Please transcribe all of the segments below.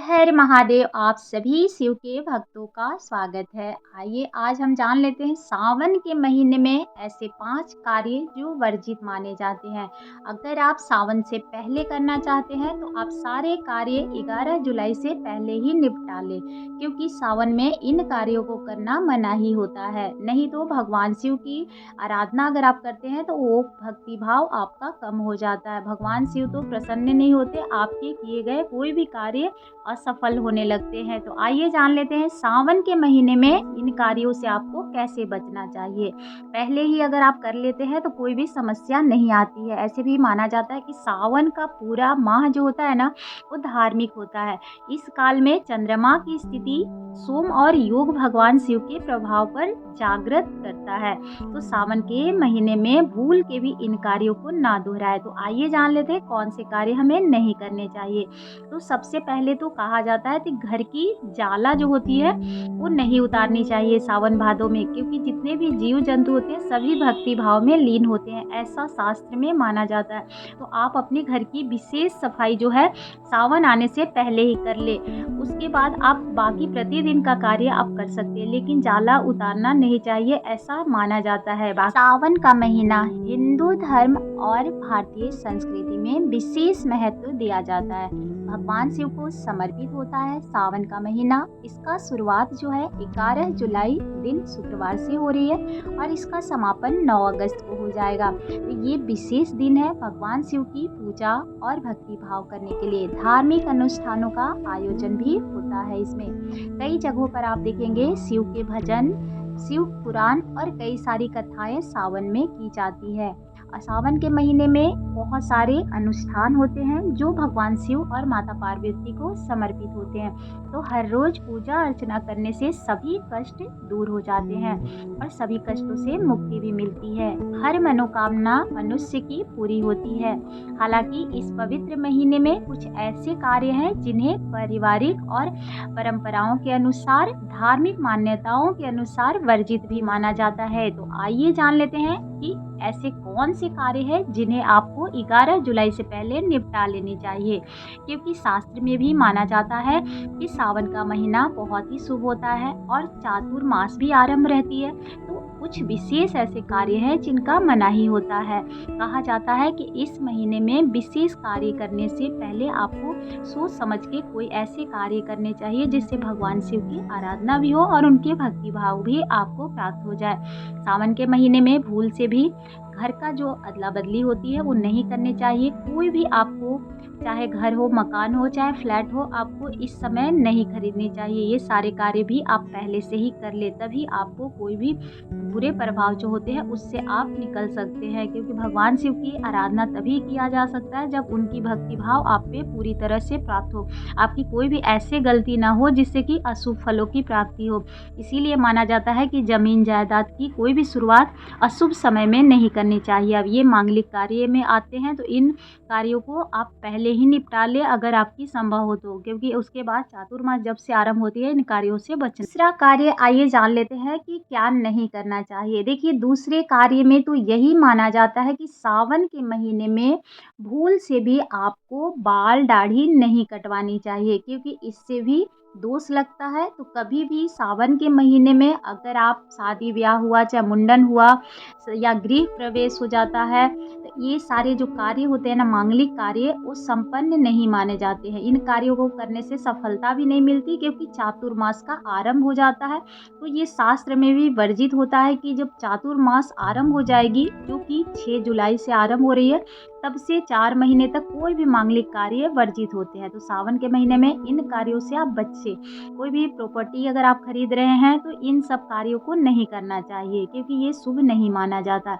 हर महादेव। आप सभी शिव के भक्तों का स्वागत है। आइए आज हम जान लेते हैं सावन के महीने में ऐसे 5 कार्य जो वर्जित माने जाते हैं। अगर आप सावन से पहले करना चाहते हैं तो आप सारे कार्य 11 जुलाई से पहले ही निपटा लें, क्योंकि सावन में इन कार्यों को करना मना ही होता है। नहीं तो भगवान शिव की आराधना अगर आप करते हैं तो वो भक्ति भाव आपका कम हो जाता है। भगवान शिव तो प्रसन्न नहीं होते, आपके किए गए कोई भी कार्य असफल होने लगते हैं। तो आइए जान लेते हैं सावन के महीने में इन कार्यों से आपको कैसे बचना चाहिए। पहले ही अगर आप कर लेते हैं तो कोई भी समस्या नहीं आती है। ऐसे भी माना जाता है कि सावन का पूरा माह जो होता है ना, वो धार्मिक होता है। इस काल में चंद्रमा की स्थिति सोम और योग भगवान शिव के प्रभाव पर जागृत करता है। तो सावन के महीने में भूल के भी इन कार्यों को ना दोहराए। तो आइए जान लेते हैं कौन से कार्य हमें नहीं करने चाहिए। तो सबसे पहले तो कहा जाता है कि घर की जाला जो होती है वो नहीं उतारनी चाहिए सावन भादों में, क्योंकि जितने भी जीव जंतु होते हैं सभी भक्ति भाव में लीन होते हैं, ऐसा शास्त्र में माना जाता है। तो आप अपने घर की विशेष सफाई जो है सावन आने से पहले ही कर ले। उसके बाद आप बाकी प्रतिदिन का कार्य आप कर सकते हैं, लेकिन जाला उतारना नहीं चाहिए, ऐसा माना जाता है। सावन का महीना हिंदू धर्म और भारतीय संस्कृति में विशेष महत्व दिया जाता है। भगवान शिव को समर्पित होता है सावन का महीना। इसका शुरुआत जो है 11 जुलाई दिन शुक्रवार से हो रही है और इसका समापन 9 अगस्त को हो जाएगा। तो ये विशेष दिन है भगवान शिव की पूजा और भक्ति भाव करने के लिए। धार्मिक अनुष्ठानों का आयोजन भी होता है इसमें। कई जगहों पर आप देखेंगे शिव के भजन, शिव पुराण और कई सारी कथाएं सावन में की जाती है। सावन के महीने में बहुत सारे अनुष्ठान होते हैं जो भगवान शिव और माता पार्वती को समर्पित होते हैं। तो हर रोज पूजा अर्चना करने से सभी कष्ट दूर हो जाते हैं और सभी कष्टों से मुक्ति भी मिलती है। हर मनोकामना मनुष्य की पूरी होती है। हालांकि इस पवित्र महीने में कुछ ऐसे कार्य हैं जिन्हें पारिवारिक और परंपराओं के अनुसार, धार्मिक मान्यताओं के अनुसार वर्जित भी माना जाता है। तो आइए जान लेते हैं कि ऐसे कौन से कार्य हैं जिन्हें आपको 11 जुलाई से पहले निपटा लेने चाहिए, क्योंकि शास्त्र में भी माना जाता है कि सावन का महीना बहुत ही शुभ होता है और चातुर्मास भी आरंभ रहती है। तो कुछ विशेष ऐसे कार्य हैं जिनका मना ही होता है। कहा जाता है कि इस महीने में विशेष कार्य करने से पहले आपको सोच समझ के कोई ऐसे कार्य करने चाहिए जिससे भगवान शिव की आराधना भी हो और उनके भक्ति भाव भी आपको प्राप्त हो जाए। सावन के महीने में भूल से भी घर का जो अदला बदली होती है वो नहीं करनी चाहिए। कोई भी आपको, चाहे घर हो, मकान हो, चाहे फ्लैट हो, आपको इस समय नहीं खरीदनी चाहिए। ये सारे कार्य भी आप पहले से ही कर ले, तभी आपको कोई भी बुरे प्रभाव जो होते हैं उससे आप निकल सकते हैं। क्योंकि भगवान शिव की आराधना तभी किया जा सकता है जब उनकी भक्ति भाव आप पे पूरी तरह से प्राप्त हो, आपकी कोई भी ऐसे गलती ना हो जिससे कि अशुभ फलों की प्राप्ति हो। इसीलिए माना जाता है कि जमीन जायदाद की कोई भी शुरुआत अशुभ समय में नहीं करनी चाहिए। अब ये मांगलिक कार्य में आते हैं, तो इन कार्यों को आप पहले ही निपटा ले अगर आपकी संभव हो तो, क्योंकि उसके बाद चातुर्मास जब से आरंभ होती है इन कार्यों से बचना। दूसरा कार्य आइए जान लेते हैं कि क्या नहीं करना चाहिए। देखिए, दूसरे कार्य में तो यही माना जाता है कि सावन के महीने में भूल से भी आपको बाल दाढ़ी नहीं कटवानी चाहिए, क्योंकि इससे भी दोष लगता है। तो कभी भी सावन के महीने में अगर आप शादी ब्याह हुआ, चाहे मुंडन हुआ या गृह प्रवेश हो जाता है, तो ये सारे जो कार्य होते हैं ना, मांगलिक कार्य, वो संपन्न नहीं माने जाते हैं। इन कार्यों को करने से सफलता भी नहीं मिलती, क्योंकि चातुर्मास का आरंभ हो जाता है। तो ये शास्त्र में भी वर्जित होता है कि जब चातुर्मास आरंभ हो जाएगी, जो कि 6 जुलाई से आरंभ हो रही है, तब से 4 महीने तक कोई भी मांगलिक कार्य वर्जित होते हैं। तो सावन के महीने में इन कार्यों से आप बच्चे, कोई भी प्रॉपर्टी अगर आप खरीद रहे हैं तो इन सब कार्यों को नहीं करना चाहिए, क्योंकि ये शुभ नहीं माना जाता।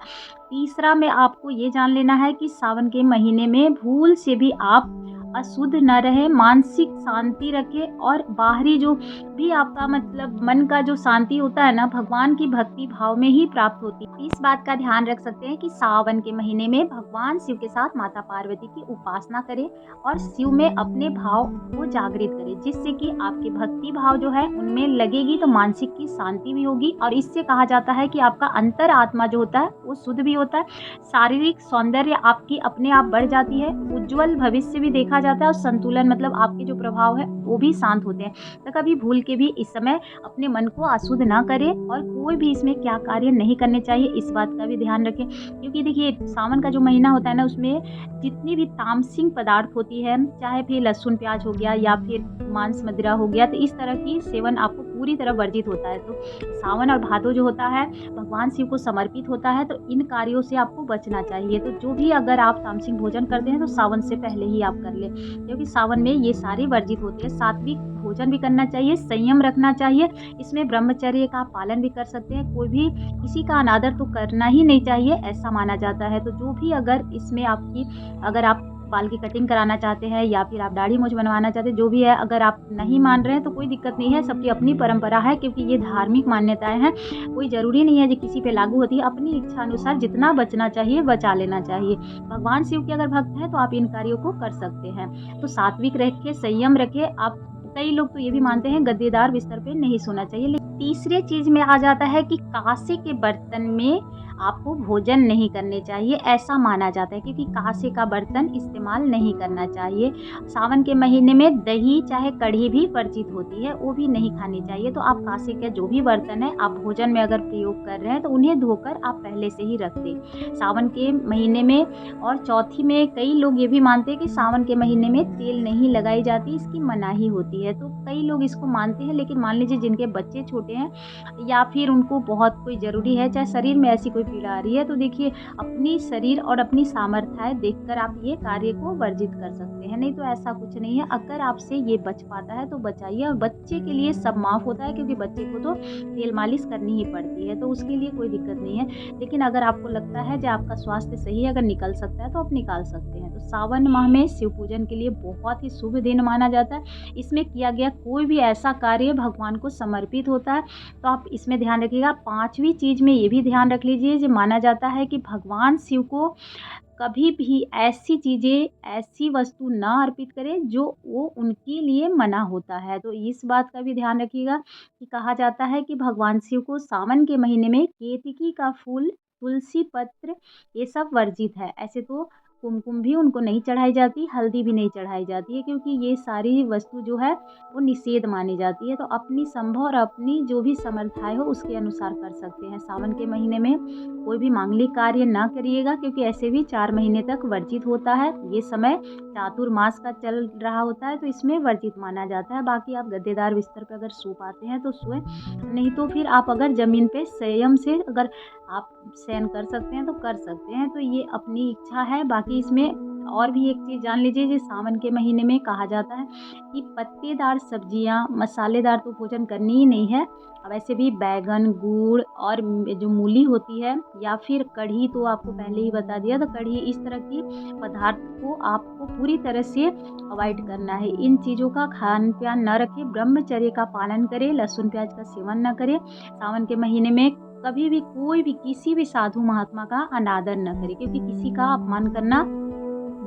तीसरा में आपको ये जान लेना है कि सावन के महीने में भूल से भी आप अशुद्ध न रहे, मानसिक शांति रखे और बाहरी जो भी आपका मतलब मन का जो शांति होता है ना, भगवान की भक्ति भाव में ही प्राप्त होती है। इस बात का ध्यान रख सकते हैं कि सावन के महीने में भगवान शिव के साथ माता पार्वती की उपासना करें और शिव में अपने भाव को जागृत करें, जिससे कि आपकी भक्ति भाव जो है उनमें लगेगी तो मानसिक की शांति भी होगी। और इससे कहा जाता है कि आपका अंतर आत्मा जो होता है वो शुद्ध भी होता है, शारीरिक सौंदर्य आपकी अपने आप बढ़ जाती है, उज्जवल भविष्य भी देखा जाता है और संतुलन मतलब आपके जो प्रभाव है वो भी शांत होते हैं। तो कभी भूल के भी इस समय अपने मन को अशुद्ध ना करें और कोई भी इसमें क्या कार्य नहीं करने चाहिए, इस बात का भी ध्यान रखें। क्योंकि देखिए सावन का जो महीना होता है ना, उसमें जितनी भी तामसिक पदार्थ होती है, चाहे फिर लहसुन प्याज हो गया या फिर मांस मदिरा हो गया, तो इस तरह की सेवन आपको पूरी तरह वर्जित होता है। तो सावन और भादो जो होता है भगवान शिव को समर्पित होता है, तो इन कार्यों से आपको बचना चाहिए। तो जो भी अगर आप तामसिक भोजन करते हैं तो सावन से पहले ही आप कर लें, क्योंकि सावन में ये सारे वर्जित होते हैं। सात्विक भोजन भी करना चाहिए, संयम रखना चाहिए, इसमें ब्रह्मचर्य का पालन भी कर सकते हैं। कोई भी किसी का अनादर तो करना ही नहीं चाहिए, ऐसा माना जाता है। तो जो भी अगर इसमें अगर आप बाल की कटिंग कराना चाहते हैं या फिर आप दाढ़ी मूंछ बनवाना चाहते हैं, जो भी है, अगर आप नहीं मान रहे हैं तो कोई दिक्कत नहीं है, सबकी अपनी परंपरा है, क्योंकि ये धार्मिक मान्यताएं हैं। कोई ज़रूरी नहीं है जो किसी पे लागू होती है। अपनी इच्छा अनुसार जितना बचना चाहिए बचा लेना चाहिए। भगवान शिव के अगर भक्त हैं तो आप इन कार्यों को कर सकते हैं। तो सात्विक रखिए, संयम रखिए। आप कई लोग तो ये भी मानते हैं गद्देदार बिस्तर पे नहीं सोना चाहिए। लेकिन तीसरे चीज में आ जाता है कि कांसे के बर्तन में आपको भोजन नहीं करने चाहिए, ऐसा माना जाता है, क्योंकि कांसे का बर्तन इस्तेमाल नहीं करना चाहिए। सावन के महीने में दही चाहे कढ़ी भी वर्जित होती है, वो भी नहीं खानी चाहिए। तो आप कांसे के जो भी बर्तन है आप भोजन में अगर प्रयोग कर रहे हैं तो उन्हें धोकर आप पहले से ही रख दें सावन के महीने में। और चौथी में कई लोग ये भी मानते हैं कि सावन के महीने में तेल नहीं लगाई जाती, इसकी मनाही होती है। तो कई लोग इसको मानते हैं, लेकिन मान लीजिए जिनके बच्चे छोटे हैं या फिर उनको बहुत कोई ज़रूरी है, चाहे शरीर में ऐसी कोई पीड़ा आ रही है, तो देखिए अपनी शरीर और अपनी सामर्थ्य देखकर आप ये कार्य को वर्जित कर सकते हैं। नहीं तो ऐसा कुछ नहीं है। अगर आपसे ये बच पाता है तो बचाइए। और बच्चे के लिए सब माफ़ होता है, क्योंकि बच्चे को तो तेल मालिश करनी ही पड़ती है, तो उसके लिए कोई दिक्कत नहीं है। लेकिन अगर आपको लगता है कि आपका स्वास्थ्य सही है, अगर निकल सकता है तो आप निकाल सकते हैं। तो सावन माह में शिव पूजन के लिए बहुत ही शुभ दिन माना जाता है। इसमें किया गया कोई भी ऐसा कार्य भगवान को समर्पित होता है। तो आप इसमें ध्यान रखिएगा। पांचवी चीज में ये भी ध्यान रख लीजिए, जो माना जाता है कि भगवान शिव को कभी भी ऐसी चीज़ें, ऐसी वस्तु ना अर्पित करें जो वो उनके लिए मना होता है। तो इस बात का भी ध्यान रखिएगा कि कहा जाता है कि भगवान शिव को सावन के महीने में केतकी का फूल, तुलसी पत्र, ये सब वर्जित है। ऐसे तो कुमकुम भी उनको नहीं चढ़ाई जाती, हल्दी भी नहीं चढ़ाई जाती है, क्योंकि ये सारी वस्तु जो है वो निषेध मानी जाती है। तो अपनी संभव और अपनी जो भी समर्थाएं हो उसके अनुसार कर सकते हैं। सावन के महीने में कोई भी मांगलिक कार्य ना करिएगा, क्योंकि ऐसे भी 4 महीने तक वर्जित होता है। ये समय चातुर्मास का चल रहा होता है, तो इसमें वर्जित माना जाता है। बाकी आप गद्देदार बिस्तर पर अगर सो पाते हैं तो सोएं, नहीं तो फिर आप अगर ज़मीन पे संयम से अगर आप शयन कर सकते हैं तो कर सकते हैं। तो ये अपनी इच्छा है। बाकी इसमें और भी एक चीज़ जान लीजिए, जो सावन के महीने में कहा जाता है कि पत्तेदार सब्जियां, मसालेदार तो भोजन करनी ही नहीं है। अब ऐसे भी बैगन, गुड़ और जो मूली होती है या फिर कढ़ी, तो आपको पहले ही बता दिया, तो कढ़ी, इस तरह की पदार्थ को आपको पूरी तरह से अवॉइड करना है। इन चीज़ों का खान पान न रखें, ब्रह्मचर्य का पालन करें, लहसुन प्याज का सेवन न करें। सावन के महीने में कभी भी कोई भी किसी भी साधु महात्मा का अनादर न करे, क्योंकि किसी का अपमान करना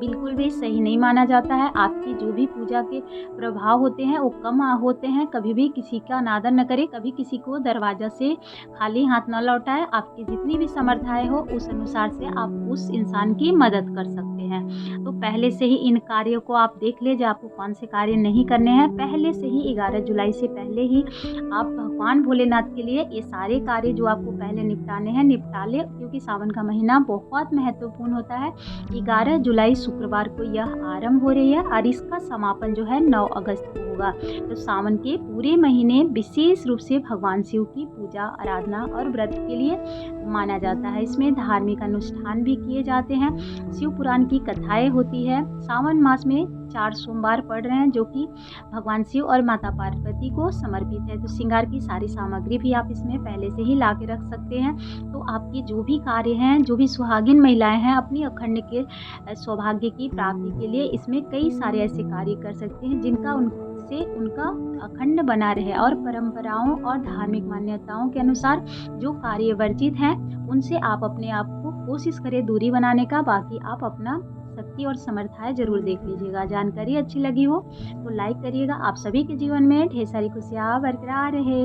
बिल्कुल भी सही नहीं माना जाता है। आपकी जो भी पूजा के प्रभाव होते हैं वो कम होते हैं। कभी भी किसी का अनादर न करें, कभी किसी को दरवाजा से खाली हाथ न लौटाएं। आपकी जितनी भी समर्थाएं हो उस अनुसार से आप उस इंसान की मदद कर सकते हैं। तो पहले से ही इन कार्यों को आप देख लीजिए, आपको कौन से कार्य नहीं करने हैं। पहले से ही 11 जुलाई से पहले ही आप भगवान भोलेनाथ के लिए ये सारे कार्य जो आपको पहले निपटाने हैं निपटा ले, क्योंकि सावन का महीना बहुत महत्वपूर्ण होता है। 11 जुलाई शुक्रवार को यह आरंभ हो रही है और इसका समापन जो है 9 अगस्त को होगा। तो सावन के पूरे महीने विशेष रूप से भगवान शिव की पूजा, आराधना और व्रत के लिए माना जाता है। इसमें धार्मिक अनुष्ठान भी किए जाते हैं, शिव पुराण की कथाएं होती है। सावन मास में 4 सोमवार पड़ रहे हैं, जो कि भगवान शिव और माता पार्वती को समर्पित है। तो श्रृंगार की सारी सामग्री भी आप इसमें पहले से ही ला के रख सकते हैं। तो आपके जो भी कार्य हैं, जो भी सुहागिन महिलाएं हैं, अपनी अखंड के सौभाग्य की प्राप्ति के लिए इसमें कई सारे ऐसे कार्य कर सकते हैं जिनका उनसे उनका अखंड बना रहे। और परंपराओं और धार्मिक मान्यताओं के अनुसार जो कार्य वर्जित हैं उनसे आप अपने आप को कोशिश करें दूरी बनाने का। बाकी आप अपना शक्ति और समर्थाएं जरूर देख लीजिएगा। जानकारी अच्छी लगी हो तो लाइक करिएगा। आप सभी के जीवन में ढेर सारी खुशियाँ बरकरार रहे।